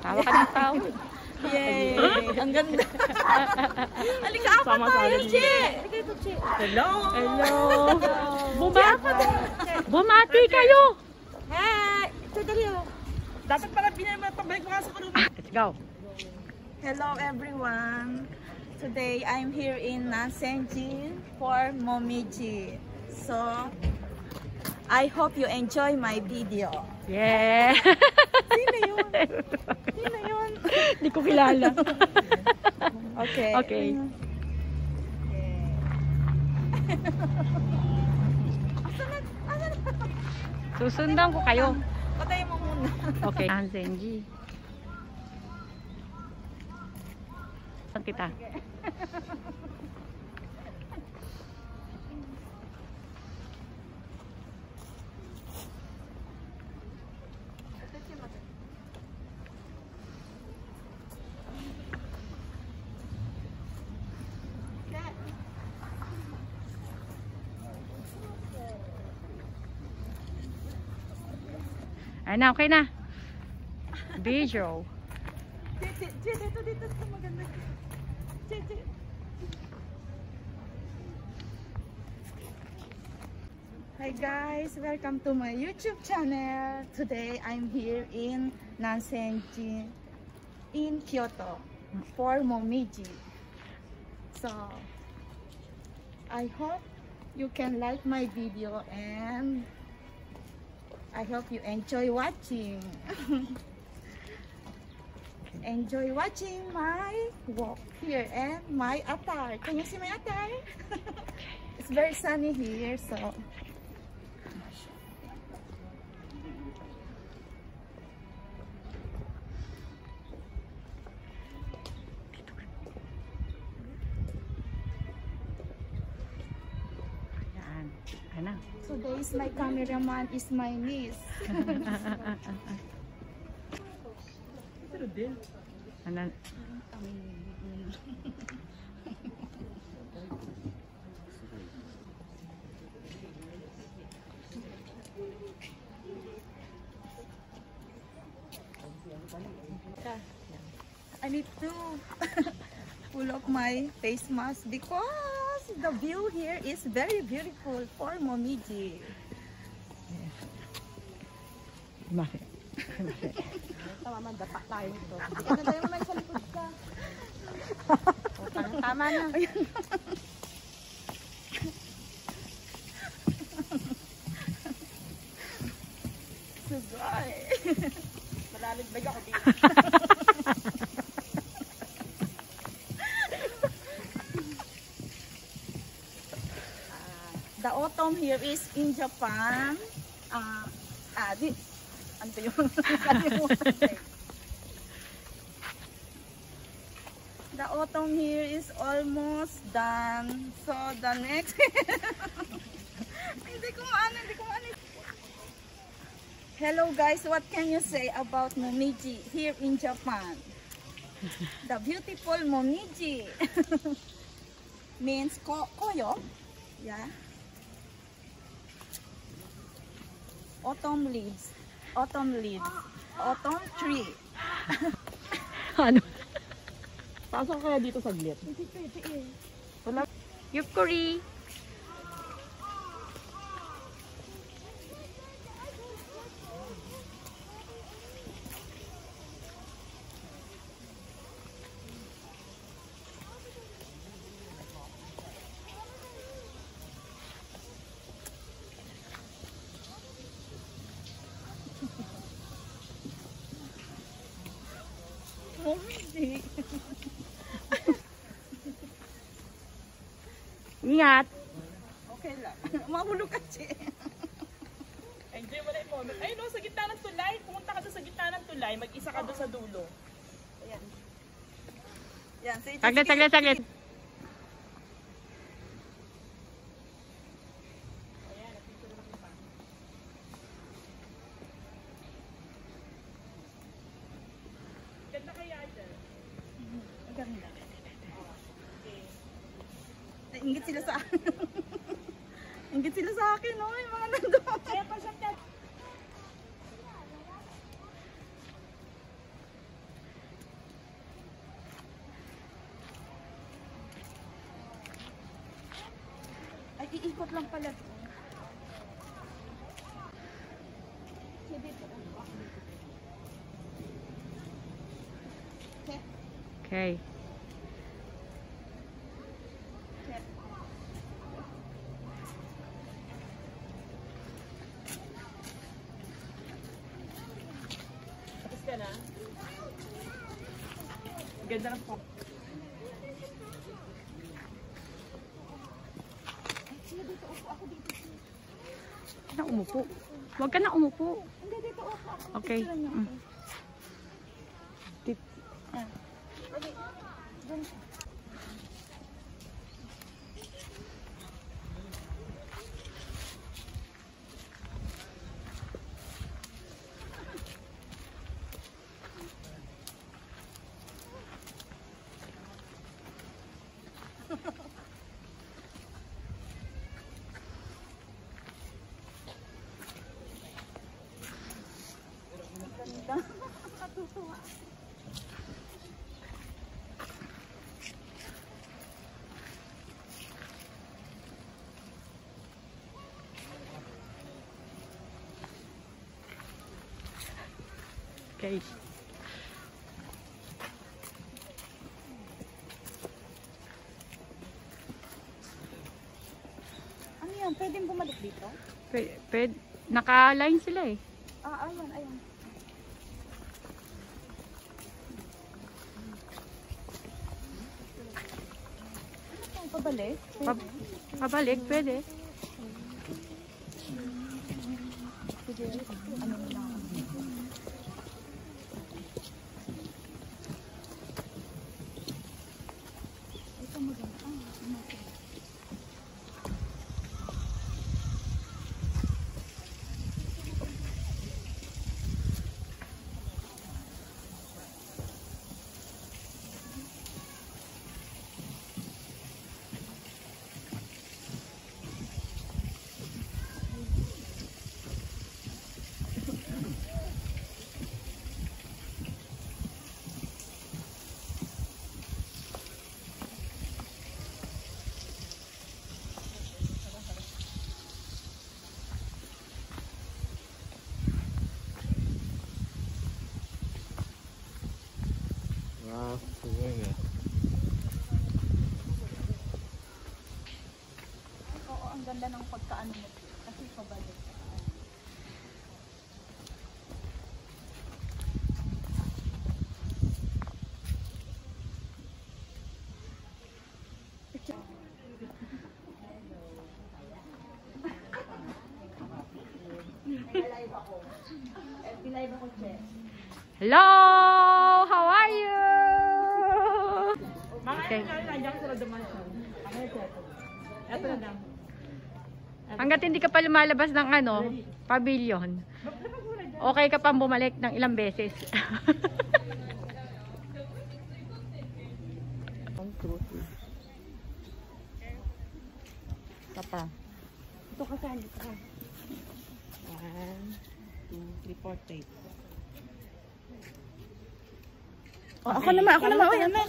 Tawa ka ng tao. Yay! Ang ganda. Halika ako tayo, Che! Halika ito, Che. Hello! Hello! Bumati kayo! Hey! Ito, dali oh. Dapat pala pabalik mo ka sa kalupa. Let's go! Hello everyone! Today I'm here in Nansenji for Momiji. So, I hope you enjoy my video. Yeah! Sino yun? Sino yun? Hindi ko kilala. Okay. Okay. Susundan ko kayo. Patayin mo muna. Okay. Nansenji. Saan kita? Ay na, okay na. Video. Dito sa maganda. Hi guys, welcome to my YouTube channel. Today I'm here in Nansenji in Kyoto for Momiji. So I hope you can like my video and I hope you enjoy watching. Enjoy watching my walk here and my attire. Can you see my attire? It's very sunny here, so Ano? today's my cameraman is my niece. Ano? I need to pull off my face mask because the view here is very beautiful for Momiji. Bakit? Tama man, dapat tayo ito. Hindi ka naman sa likod ka. Tama na. Sugay. Malaligbag ako dito. The autumn here is in Japan. Ano yun? The autumn here is almost done. So the next hindi ko maano. Hello guys, what can you say about Momiji here in Japan? The beautiful Momiji means koyo. Yeah. Autumn leaves. Autumn tree. Ano? Pasok kaya dito saglit. Hindi pwede eh. Wala. Yukuri. Momiji. Ingat. Okay lang. Mahulog kasi. Enjoy mo na yung moment. Ayun no, sa gitna ng tulay. Pumunta ka doon sa gitna ng tulay. Mag-isa ka doon sa dulo. Ayan. Yan. Saglit. Ganda kaya dyan. Maganda. Ingit sila sa akin. Ingit sila sa akin, no? Yung mga nandun. Kaya pa siya Iikot lang pala. Okay. Tapos ka na? Ganda ng po. Huwag ka na umupo. Huwag ka na umupo. Hindi, dito ako. Okay. Mm. Okay. Ano yan? Pwedeng bumalik dito? Pwede. Naka-line sila eh. Ah, ayun, ayun. Ano to? Pabalik? Pabalik, pwede. Sige. Ano lang? Ito maganda. Wow, swimming. Oo, ang ganda ng pagkaano mo. Kasi pabalik. Live ako, Chess. Hello! How are you? Mga Okay. ano na, nandiyan sa dimension. Ano ito? Ito na lang. Hanggat hindi ka pa lumalabas ng ano, pavilion, okay ka pang bumalik ng ilang beses. Tapa. Ito ka saan? Ito ka. 1, 2, 3, 4, 8. Oh, ako naman. Uy, ano?